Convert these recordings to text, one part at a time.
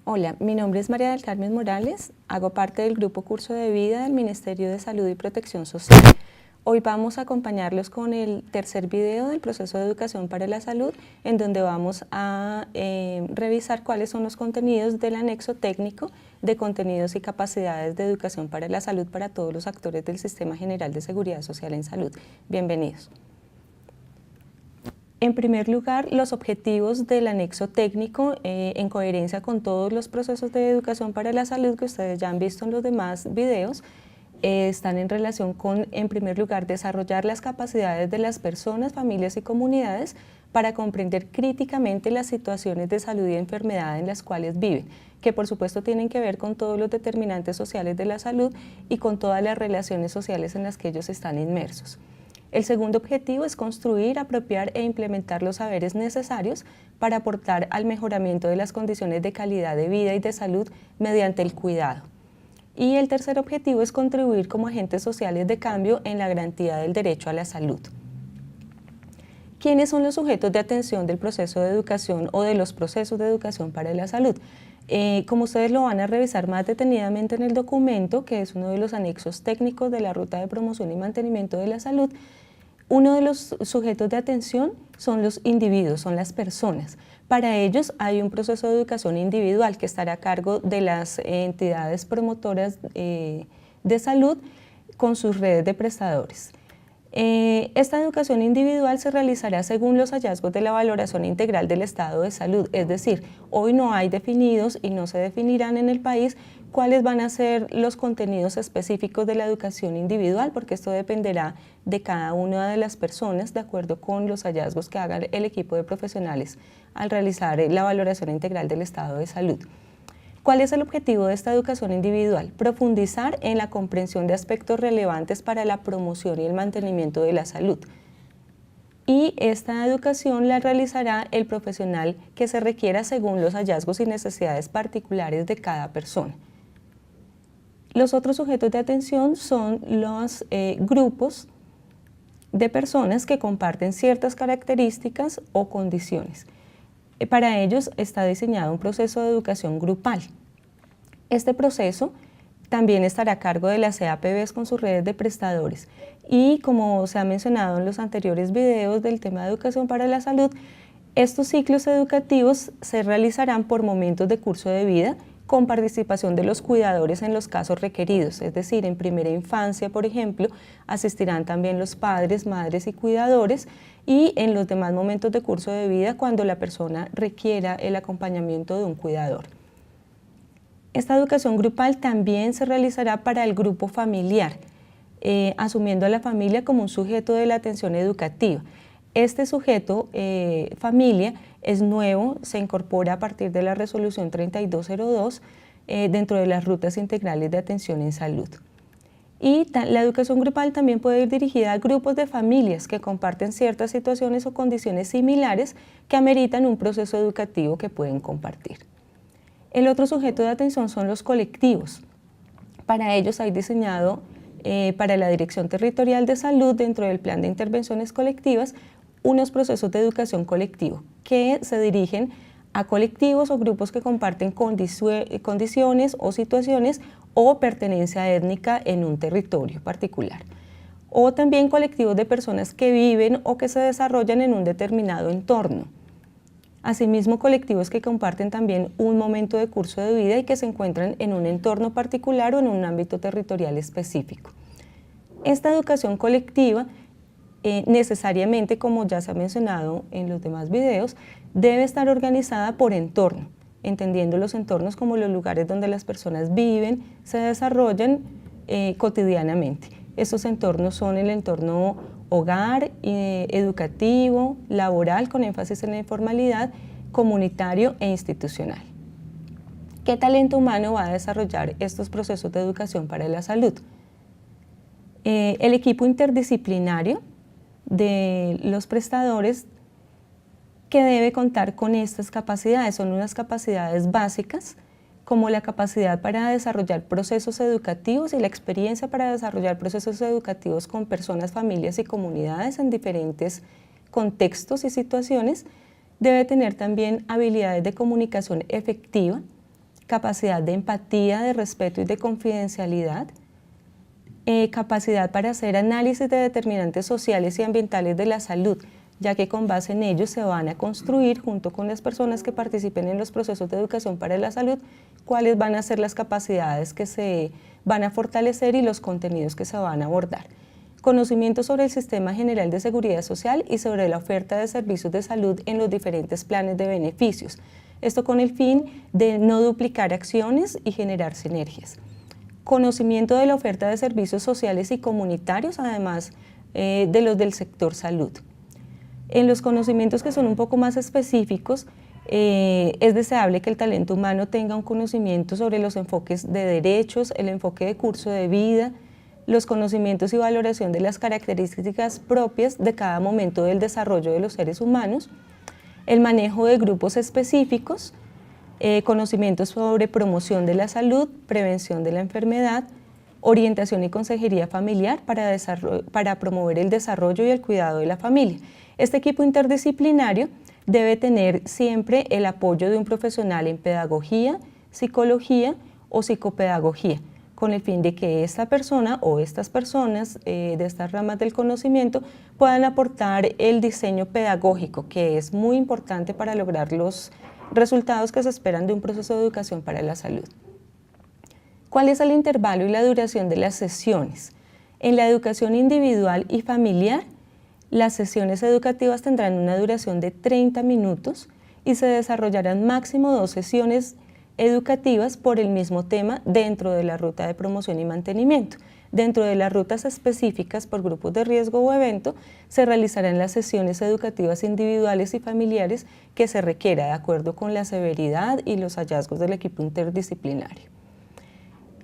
Hola, mi nombre es María del Carmen Morales, hago parte del Grupo Curso de Vida del Ministerio de Salud y Protección Social. Hoy vamos a acompañarlos con el tercer video del proceso de educación para la salud, en donde vamos a revisar cuáles son los contenidos del anexo técnico de contenidos y capacidades de educación para la salud para todos los actores del Sistema General de Seguridad Social en Salud. Bienvenidos. En primer lugar, los objetivos del anexo técnico, en coherencia con todos los procesos de educación para la salud que ustedes ya han visto en los demás videos, están en relación con, en primer lugar, desarrollar las capacidades de las personas, familias y comunidades para comprender críticamente las situaciones de salud y enfermedad en las cuales viven, que por supuesto tienen que ver con todos los determinantes sociales de la salud y con todas las relaciones sociales en las que ellos están inmersos. El segundo objetivo es construir, apropiar e implementar los saberes necesarios para aportar al mejoramiento de las condiciones de calidad de vida y de salud mediante el cuidado. Y el tercer objetivo es contribuir como agentes sociales de cambio en la garantía del derecho a la salud. ¿Quiénes son los sujetos de atención del proceso de educación o de los procesos de educación para la salud? Como ustedes lo van a revisar más detenidamente en el documento, que es uno de los anexos técnicos de la Ruta de Promoción y Mantenimiento de la Salud, uno de los sujetos de atención son los individuos, son las personas. Para ellos hay un proceso de educación individual que estará a cargo de las entidades promotoras de salud con sus redes de prestadores. Esta educación individual se realizará según los hallazgos de la valoración integral del estado de salud, es decir, hoy no hay definidos y no se definirán en el país cuáles van a ser los contenidos específicos de la educación individual, porque esto dependerá de cada una de las personas de acuerdo con los hallazgos que haga el equipo de profesionales al realizar la valoración integral del estado de salud. ¿Cuál es el objetivo de esta educación individual? Profundizar en la comprensión de aspectos relevantes para la promoción y el mantenimiento de la salud. Y esta educación la realizará el profesional que se requiera según los hallazgos y necesidades particulares de cada persona. Los otros sujetos de atención son los grupos de personas que comparten ciertas características o condiciones. Para ellos está diseñado un proceso de educación grupal. Este proceso también estará a cargo de las EAPBs con sus redes de prestadores y, como se ha mencionado en los anteriores videos del tema de educación para la salud, estos ciclos educativos se realizarán por momentos de curso de vida con participación de los cuidadores en los casos requeridos, es decir, en primera infancia, por ejemplo, asistirán también los padres, madres y cuidadores, y en los demás momentos de curso de vida cuando la persona requiera el acompañamiento de un cuidador. Esta educación grupal también se realizará para el grupo familiar, asumiendo a la familia como un sujeto de la atención educativa. Este sujeto, familia, es nuevo, se incorpora a partir de la resolución 3202 dentro de las rutas integrales de atención en salud. Y la educación grupal también puede ir dirigida a grupos de familias que comparten ciertas situaciones o condiciones similares que ameritan un proceso educativo que pueden compartir. El otro sujeto de atención son los colectivos. Para ellos hay diseñado para la Dirección Territorial de Salud dentro del Plan de Intervenciones Colectivas unos procesos de educación colectivo que se dirigen a colectivos o grupos que comparten condiciones o situaciones o pertenencia étnica en un territorio particular, o también colectivos de personas que viven o que se desarrollan en un determinado entorno. Asimismo, colectivos que comparten también un momento de curso de vida y que se encuentran en un entorno particular o en un ámbito territorial específico. Esta educación colectiva necesariamente, como ya se ha mencionado en los demás videos, debe estar organizada por entorno, entendiendo los entornos como los lugares donde las personas viven, se desarrollan cotidianamente. Estos entornos son el entorno hogar, educativo, laboral, con énfasis en la informalidad, comunitario e institucional. ¿Qué talento humano va a desarrollar estos procesos de educación para la salud? El equipo interdisciplinario de los prestadores que debe contar con estas capacidades, son unas capacidades básicas como la capacidad para desarrollar procesos educativos y la experiencia para desarrollar procesos educativos con personas, familias y comunidades en diferentes contextos y situaciones. Debe tener también habilidades de comunicación efectiva, capacidad de empatía, de respeto y de confidencialidad, capacidad para hacer análisis de determinantes sociales y ambientales de la salud, ya que con base en ellos se van a construir, junto con las personas que participen en los procesos de educación para la salud, cuáles van a ser las capacidades que se van a fortalecer y los contenidos que se van a abordar. Conocimiento sobre el Sistema General de Seguridad Social y sobre la oferta de servicios de salud en los diferentes planes de beneficios. Esto con el fin de no duplicar acciones y generar sinergias. Conocimiento de la oferta de servicios sociales y comunitarios, además de los del sector salud. En los conocimientos que son un poco más específicos, es deseable que el talento humano tenga un conocimiento sobre los enfoques de derechos, el enfoque de curso de vida, los conocimientos y valoración de las características propias de cada momento del desarrollo de los seres humanos, el manejo de grupos específicos, conocimientos sobre promoción de la salud, prevención de la enfermedad, orientación y consejería familiar para promover el desarrollo y el cuidado de la familia. Este equipo interdisciplinario debe tener siempre el apoyo de un profesional en pedagogía, psicología o psicopedagogía, con el fin de que esta persona o estas personas de estas ramas del conocimiento puedan aportar el diseño pedagógico, que es muy importante para lograr los resultados que se esperan de un proceso de educación para la salud. ¿Cuál es el intervalo y la duración de las sesiones? En la educación individual y familiar, las sesiones educativas tendrán una duración de 30 minutos y se desarrollarán máximo 2 sesiones educativas por el mismo tema dentro de la ruta de promoción y mantenimiento. Dentro de las rutas específicas por grupos de riesgo o evento, se realizarán las sesiones educativas individuales y familiares que se requiera de acuerdo con la severidad y los hallazgos del equipo interdisciplinario.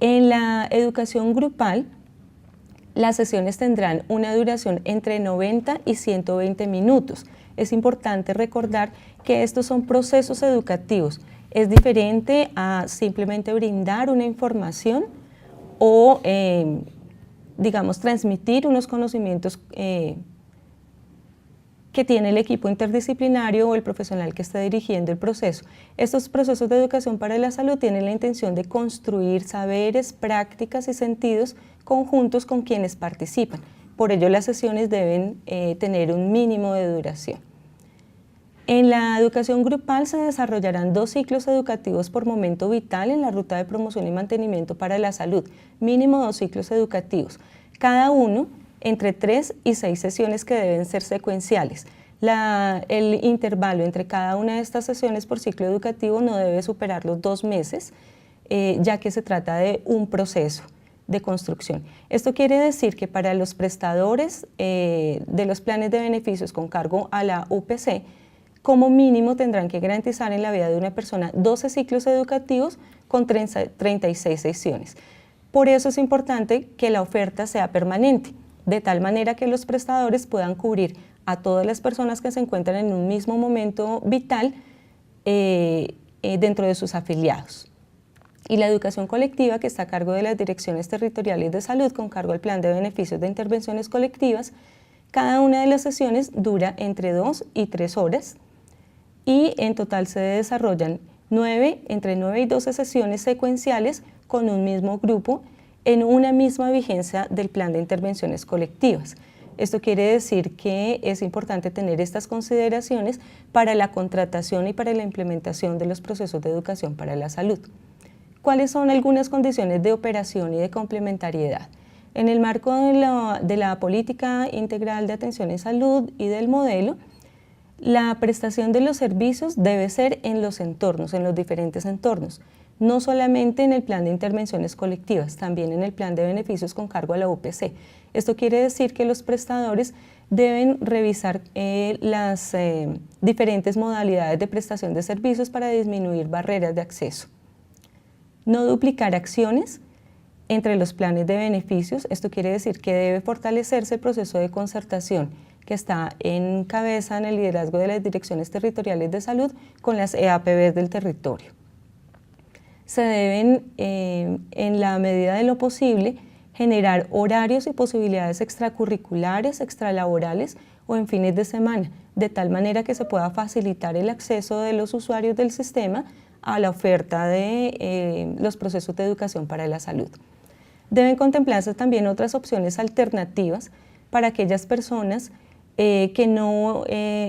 En la educación grupal, las sesiones tendrán una duración entre 90 y 120 minutos. Es importante recordar que estos son procesos educativos. Es diferente a simplemente brindar una información o, digamos, transmitir unos conocimientos que tiene el equipo interdisciplinario o el profesional que está dirigiendo el proceso. Estos procesos de educación para la salud tienen la intención de construir saberes, prácticas y sentidos conjuntos con quienes participan. Por ello, las sesiones deben tener un mínimo de duración. En la educación grupal se desarrollarán 2 ciclos educativos por momento vital en la ruta de promoción y mantenimiento para la salud, mínimo 2 ciclos educativos, cada uno entre 3 y 6 sesiones que deben ser secuenciales. El intervalo entre cada una de estas sesiones por ciclo educativo no debe superar los 2 meses, ya que se trata de un proceso de construcción. Esto quiere decir que para los prestadores de los planes de beneficios con cargo a la UPC, como mínimo tendrán que garantizar en la vida de una persona 12 ciclos educativos con 36 sesiones. Por eso es importante que la oferta sea permanente, de tal manera que los prestadores puedan cubrir a todas las personas que se encuentran en un mismo momento vital dentro de sus afiliados. Y la educación colectiva, que está a cargo de las direcciones territoriales de salud con cargo al plan de beneficios de intervenciones colectivas, cada una de las sesiones dura entre 2 y 3 horas y en total se desarrollan entre 9 y 12 sesiones secuenciales con un mismo grupo en una misma vigencia del plan de intervenciones colectivas. Esto quiere decir que es importante tener estas consideraciones para la contratación y para la implementación de los procesos de educación para la salud. ¿Cuáles son algunas condiciones de operación y de complementariedad? En el marco de la política integral de atención en salud y del modelo, la prestación de los servicios debe ser en los entornos, en los diferentes entornos, no solamente en el plan de intervenciones colectivas, también en el plan de beneficios con cargo a la UPC. Esto quiere decir que los prestadores deben revisar las diferentes modalidades de prestación de servicios para disminuir barreras de acceso. No duplicar acciones entre los planes de beneficios. Esto quiere decir que debe fortalecerse el proceso de concertación que está en cabeza en el liderazgo de las direcciones territoriales de salud con las EAPBs del territorio. se deben, en la medida de lo posible, generar horarios y posibilidades extracurriculares, extralaborales o en fines de semana, de tal manera que se pueda facilitar el acceso de los usuarios del sistema a la oferta de los procesos de educación para la salud. Deben contemplarse también otras opciones alternativas para aquellas personas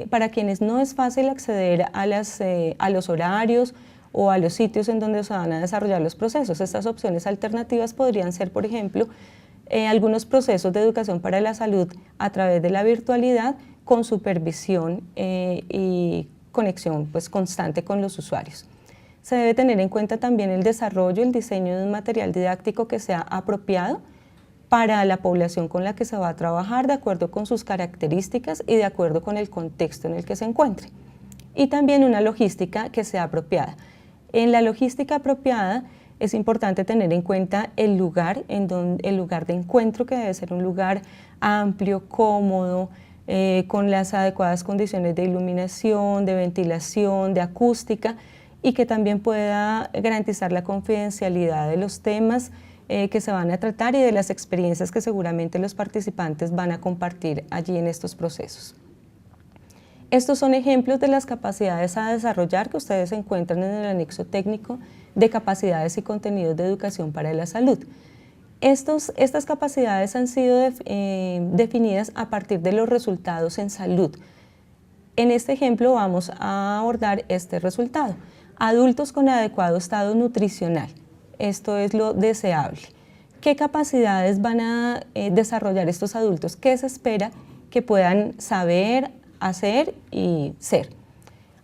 para quienes no es fácil acceder a los horarios o a los sitios en donde se van a desarrollar los procesos. Estas opciones alternativas podrían ser, por ejemplo, algunos procesos de educación para la salud a través de la virtualidad con supervisión y conexión pues, constante con los usuarios. Se debe tener en cuenta también el desarrollo, el diseño de un material didáctico que sea apropiado para la población con la que se va a trabajar, de acuerdo con sus características y de acuerdo con el contexto en el que se encuentre. Y también una logística que sea apropiada. En la logística apropiada es importante tener en cuenta el lugar de encuentro, que debe ser un lugar amplio, cómodo, con las adecuadas condiciones de iluminación, de ventilación, de acústica, y que también pueda garantizar la confidencialidad de los temas que se van a tratar y de las experiencias que seguramente los participantes van a compartir allí en estos procesos. Estos son ejemplos de las capacidades a desarrollar que ustedes encuentran en el anexo técnico de capacidades y contenidos de educación para la salud. Estas capacidades han sido definidas a partir de los resultados en salud. En este ejemplo vamos a abordar este resultado. Adultos con adecuado estado nutricional. Esto es lo deseable. ¿Qué capacidades van a desarrollar estos adultos? ¿Qué se espera que puedan saber, hacer y ser?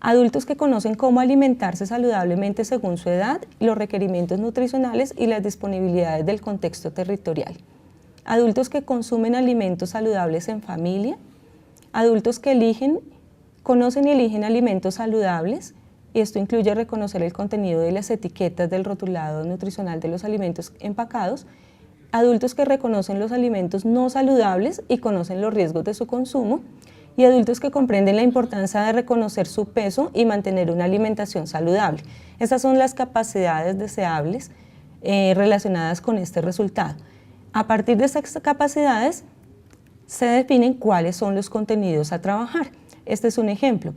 Adultos que conocen cómo alimentarse saludablemente según su edad, los requerimientos nutricionales y las disponibilidades del contexto territorial. Adultos que consumen alimentos saludables en familia. Adultos que conocen y eligen alimentos saludables, y esto incluye reconocer el contenido de las etiquetas del rotulado nutricional de los alimentos empacados. Adultos que reconocen los alimentos no saludables y conocen los riesgos de su consumo, y adultos que comprenden la importancia de reconocer su peso y mantener una alimentación saludable. Estas son las capacidades deseables relacionadas con este resultado. A partir de estas capacidades se definen cuáles son los contenidos a trabajar. Este es un ejemplo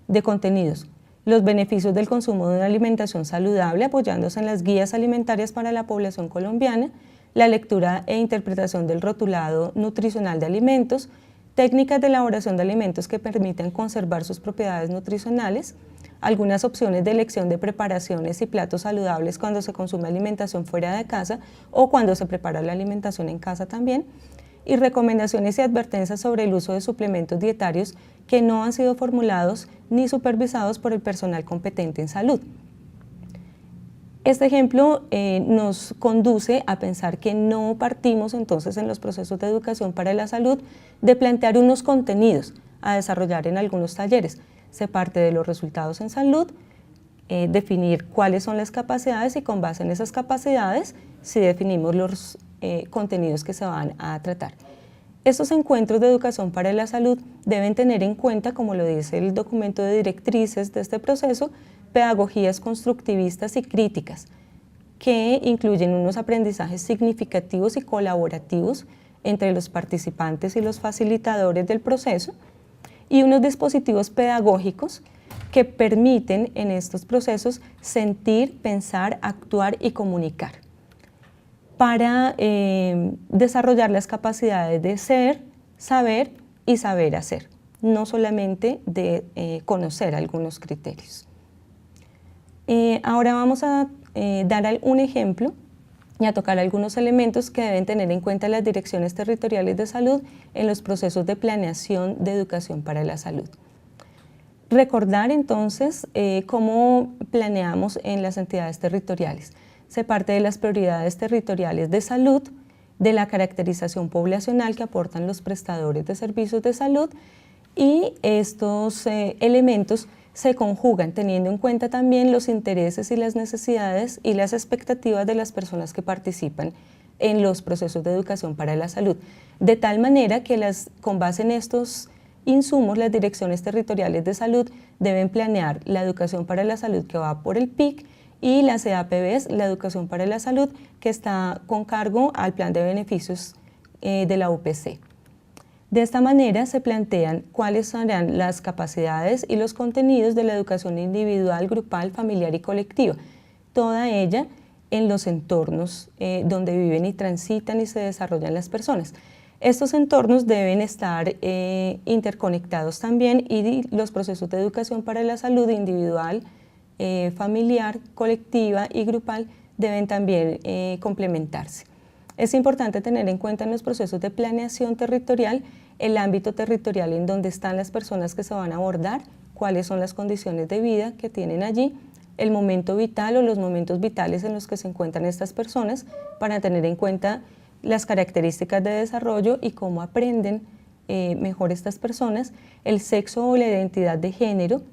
de contenidos. Los beneficios del consumo de una alimentación saludable apoyándose en las guías alimentarias para la población colombiana, la lectura e interpretación del rotulado nutricional de alimentos, técnicas de elaboración de alimentos que permitan conservar sus propiedades nutricionales, algunas opciones de elección de preparaciones y platos saludables cuando se consume alimentación fuera de casa o cuando se prepara la alimentación en casa también, y recomendaciones y advertencias sobre el uso de suplementos dietarios que no han sido formulados ni supervisados por el personal competente en salud. Este ejemplo nos conduce a pensar que no partimos entonces en los procesos de educación para la salud de plantear unos contenidos a desarrollar en algunos talleres. Se parte de los resultados en salud, definir cuáles son las capacidades y con base en esas capacidades si definimos los contenidos que se van a tratar. Estos encuentros de educación para la salud deben tener en cuenta, como lo dice el documento de directrices de este proceso, pedagogías constructivistas y críticas, que incluyen unos aprendizajes significativos y colaborativos entre los participantes y los facilitadores del proceso, y unos dispositivos pedagógicos que permiten en estos procesos sentir, pensar, actuar y comunicar, para desarrollar las capacidades de ser, saber y saber hacer, no solamente de conocer algunos criterios. Ahora vamos a dar un ejemplo y a tocar algunos elementos que deben tener en cuenta las direcciones territoriales de salud en los procesos de planeación de educación para la salud. Recordar entonces cómo planeamos en las entidades territoriales. Se parte de las prioridades territoriales de salud, de la caracterización poblacional que aportan los prestadores de servicios de salud, y estos elementos se conjugan teniendo en cuenta también los intereses y las necesidades y las expectativas de las personas que participan en los procesos de educación para la salud, de tal manera que con base en estos insumos, las direcciones territoriales de salud deben planear la educación para la salud que va por el PIC y la CAPB es la Educación para la Salud, que está con cargo al plan de beneficios de la UPC. De esta manera se plantean cuáles serán las capacidades y los contenidos de la educación individual, grupal, familiar y colectiva, toda ella en los entornos donde viven y transitan y se desarrollan las personas. Estos entornos deben estar interconectados también y los procesos de educación para la salud individual, familiar, colectiva y grupal deben también complementarse. Es importante tener en cuenta en los procesos de planeación territorial el ámbito territorial en donde están las personas que se van a abordar, cuáles son las condiciones de vida que tienen allí, el momento vital o los momentos vitales en los que se encuentran estas personas para tener en cuenta las características de desarrollo y cómo aprenden mejor estas personas, el sexo o la identidad de género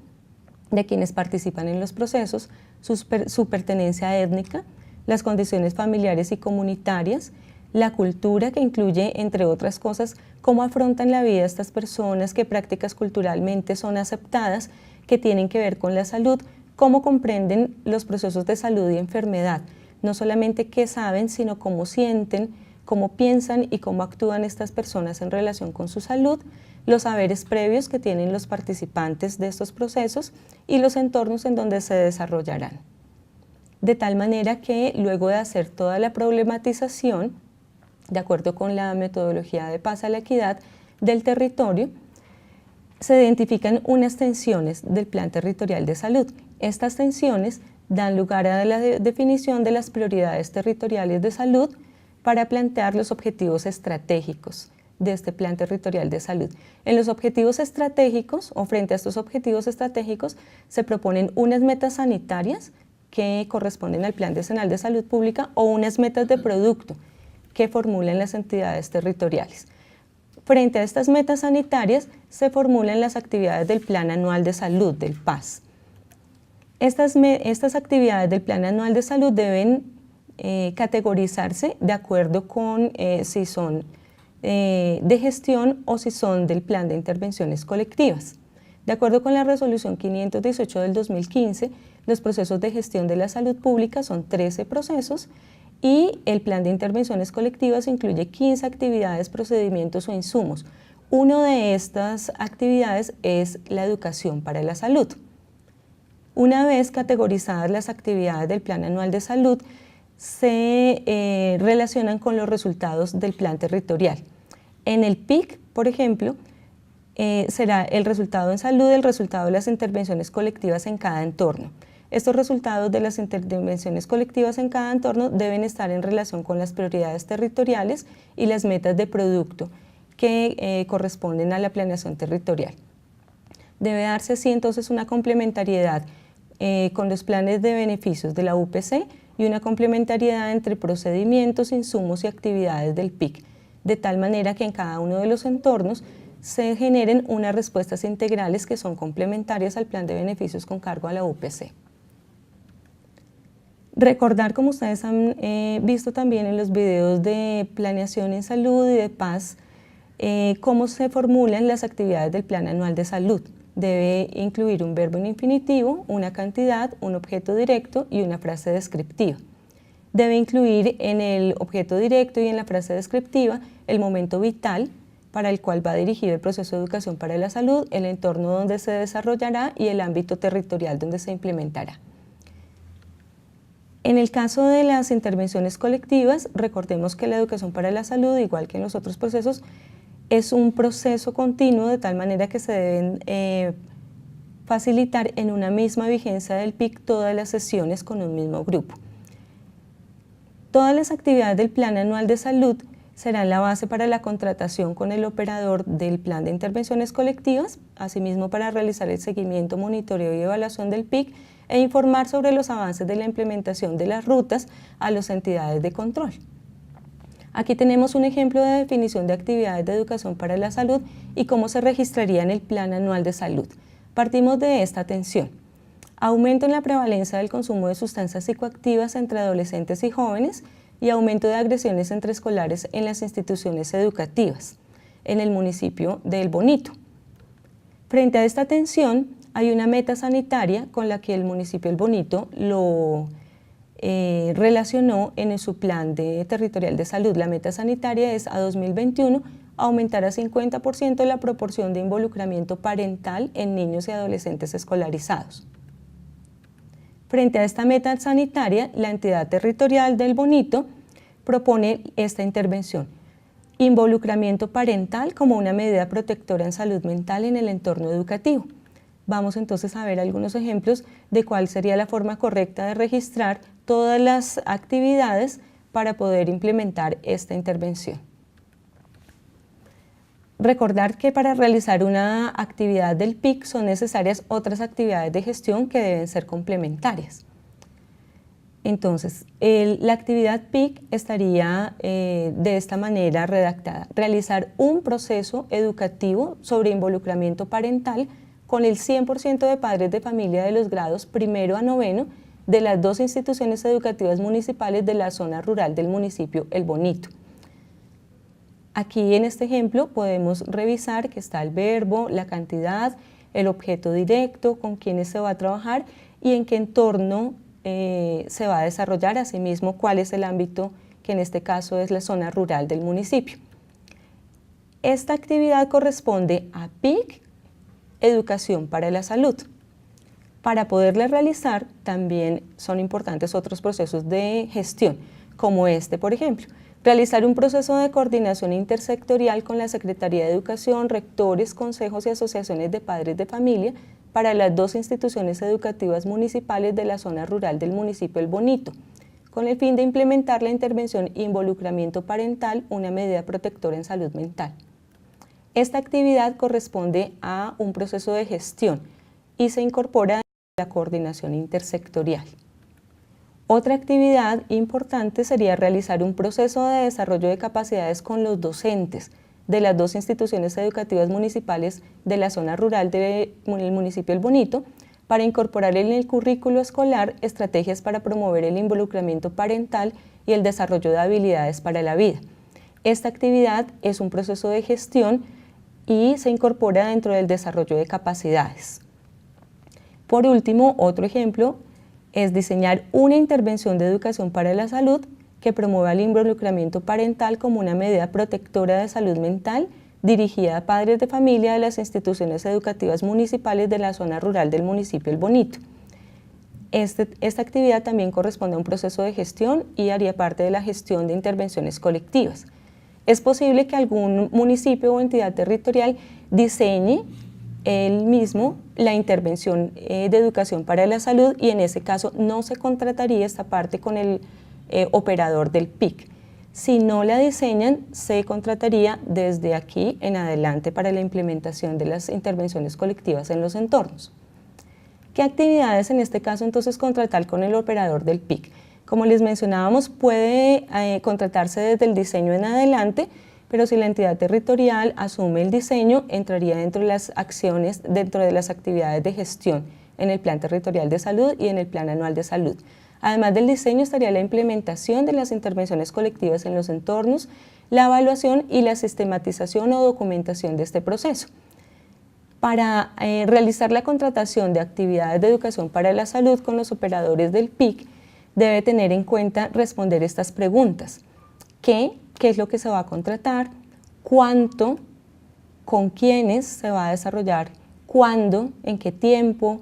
de quienes participan en los procesos, su pertenencia étnica, las condiciones familiares y comunitarias, la cultura que incluye, entre otras cosas, cómo afrontan la vida estas personas, qué prácticas culturalmente son aceptadas, que tienen que ver con la salud, cómo comprenden los procesos de salud y enfermedad, no solamente qué saben, sino cómo sienten, cómo piensan y cómo actúan estas personas en relación con su salud, los saberes previos que tienen los participantes de estos procesos y los entornos en donde se desarrollarán. De tal manera que luego de hacer toda la problematización, de acuerdo con la metodología de paz a la equidad del territorio, se identifican unas tensiones del Plan Territorial de Salud. Estas tensiones dan lugar a la definición de las prioridades territoriales de salud para plantear los objetivos estratégicos de este Plan Territorial de Salud. En los objetivos estratégicos, o frente a estos objetivos estratégicos, se proponen unas metas sanitarias que corresponden al Plan Decenal de Salud Pública o unas metas de producto que formulan las entidades territoriales. Frente a estas metas sanitarias se formulan las actividades del Plan Anual de Salud, del PAS. Estas actividades del Plan Anual de Salud deben categorizarse de acuerdo con si son de gestión o si son del Plan de Intervenciones Colectivas. De acuerdo con la Resolución 518 del 2015, los procesos de gestión de la salud pública son 13 procesos y el Plan de Intervenciones Colectivas incluye 15 actividades, procedimientos o insumos. Una de estas actividades es la educación para la salud. Una vez categorizadas las actividades del Plan Anual de Salud, se relacionan con los resultados del plan territorial. En el PIC, por ejemplo, será el resultado en salud, el resultado de las intervenciones colectivas en cada entorno. Estos resultados de las intervenciones colectivas en cada entorno deben estar en relación con las prioridades territoriales y las metas de producto que corresponden a la planeación territorial. Debe darse así entonces una complementariedad con los planes de beneficios de la UPC y una complementariedad entre procedimientos, insumos y actividades del PIC, de tal manera que en cada uno de los entornos se generen unas respuestas integrales que son complementarias al plan de beneficios con cargo a la UPC. Recordar, como ustedes han visto también en los videos de planeación en salud y de paz, cómo se formulan las actividades del Plan Anual de Salud. Debe incluir un verbo en infinitivo, una cantidad, un objeto directo y una frase descriptiva. Debe incluir en el objeto directo y en la frase descriptiva el momento vital para el cual va dirigido el proceso de educación para la salud, el entorno donde se desarrollará y el ámbito territorial donde se implementará. En el caso de las intervenciones colectivas, recordemos que la educación para la salud, igual que en los otros procesos, es un proceso continuo de tal manera que se deben facilitar en una misma vigencia del PIC todas las sesiones con un mismo grupo. Todas las actividades del Plan Anual de Salud serán la base para la contratación con el operador del Plan de Intervenciones Colectivas, asimismo para realizar el seguimiento, monitoreo y evaluación del PIC e informar sobre los avances de la implementación de las rutas a las entidades de control. Aquí tenemos un ejemplo de definición de actividades de educación para la salud y cómo se registraría en el Plan Anual de Salud. Partimos de esta tensión. Aumento en la prevalencia del consumo de sustancias psicoactivas entre adolescentes y jóvenes y aumento de agresiones entre escolares en las instituciones educativas en el municipio de El Bonito. Frente a esta tensión, hay una meta sanitaria con la que el municipio El Bonito lo relacionó en su plan territorial de salud. La meta sanitaria es a 2021 aumentar a 50% la proporción de involucramiento parental en niños y adolescentes escolarizados. Frente a esta meta sanitaria, la entidad territorial del Bonito propone esta intervención: involucramiento parental como una medida protectora en salud mental en el entorno educativo. Vamos entonces a ver algunos ejemplos de cuál sería la forma correcta de registrar todas las actividades para poder implementar esta intervención. Recordar que para realizar una actividad del PIC son necesarias otras actividades de gestión que deben ser complementarias. Entonces, la actividad PIC estaría de esta manera redactada: realizar un proceso educativo sobre involucramiento parental con el 100% de padres de familia de los grados primero a noveno de las 2 instituciones educativas municipales de la zona rural del municipio El Bonito. Aquí en este ejemplo podemos revisar que está el verbo, la cantidad, el objeto directo, con quiénes se va a trabajar y en qué entorno se va a desarrollar, asimismo cuál es el ámbito, que en este caso es la zona rural del municipio. Esta actividad corresponde a PIC, Educación para la Salud. Para poderla realizar también son importantes otros procesos de gestión, como este, por ejemplo: realizar un proceso de coordinación intersectorial con la Secretaría de Educación, rectores, consejos y asociaciones de padres de familia para las 2 instituciones educativas municipales de la zona rural del municipio El Bonito, con el fin de implementar la intervención involucramiento parental, una medida protectora en salud mental. Esta actividad corresponde a un proceso de gestión y se incorpora en la coordinación intersectorial. Otra actividad importante sería realizar un proceso de desarrollo de capacidades con los docentes de las 2 instituciones educativas municipales de la zona rural del municipio El Bonito para incorporar en el currículo escolar estrategias para promover el involucramiento parental y el desarrollo de habilidades para la vida. Esta actividad es un proceso de gestión y se incorpora dentro del desarrollo de capacidades. Por último, otro ejemplo es diseñar una intervención de educación para la salud que promueva el involucramiento parental como una medida protectora de salud mental dirigida a padres de familia de las instituciones educativas municipales de la zona rural del municipio El Bonito. Esta actividad también corresponde a un proceso de gestión y haría parte de la gestión de intervenciones colectivas. Es posible que algún municipio o entidad territorial diseñe él mismo la intervención de educación para la salud y en ese caso no se contrataría esta parte con el operador del PIC. Si no la diseñan, se contrataría desde aquí en adelante para la implementación de las intervenciones colectivas en los entornos. ¿Qué actividades en este caso entonces contratar con el operador del PIC? Como les mencionábamos, puede contratarse desde el diseño en adelante, pero si la entidad territorial asume el diseño, entraría dentro de las acciones, dentro de las actividades de gestión en el Plan Territorial de Salud y en el Plan Anual de Salud. Además del diseño estaría la implementación de las intervenciones colectivas en los entornos, la evaluación y la sistematización o documentación de este proceso. Para realizar la contratación de actividades de educación para la salud con los operadores del PIC, debe tener en cuenta responder estas preguntas. ¿Qué es lo que se va a contratar? ¿Cuánto? ¿Con quiénes se va a desarrollar? ¿Cuándo? ¿En qué tiempo?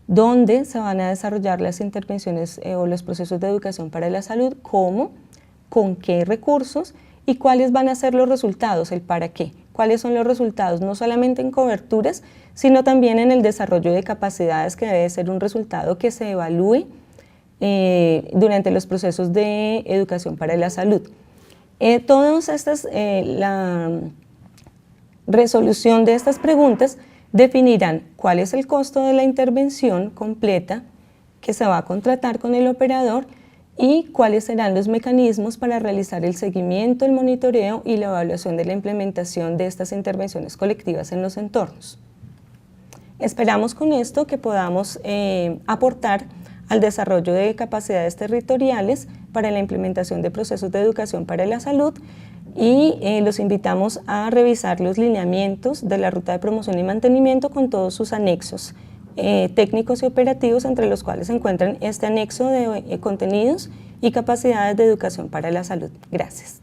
¿Dónde se van a desarrollar las intervenciones o los procesos de educación para la salud? ¿Cómo? ¿Con qué recursos? ¿Y cuáles van a ser los resultados? ¿El para qué? ¿Cuáles son los resultados? No solamente en coberturas, sino también en el desarrollo de capacidades, que debe ser un resultado que se evalúe durante los procesos de educación para la salud. Todas estas, la resolución de estas preguntas definirán cuál es el costo de la intervención completa que se va a contratar con el operador y cuáles serán los mecanismos para realizar el seguimiento, el monitoreo y la evaluación de la implementación de estas intervenciones colectivas en los entornos. Esperamos con esto que podamos aportar al desarrollo de capacidades territoriales para la implementación de procesos de educación para la salud, y los invitamos a revisar los lineamientos de la ruta de promoción y mantenimiento con todos sus anexos técnicos y operativos, entre los cuales se encuentran este anexo de contenidos y capacidades de educación para la salud. Gracias.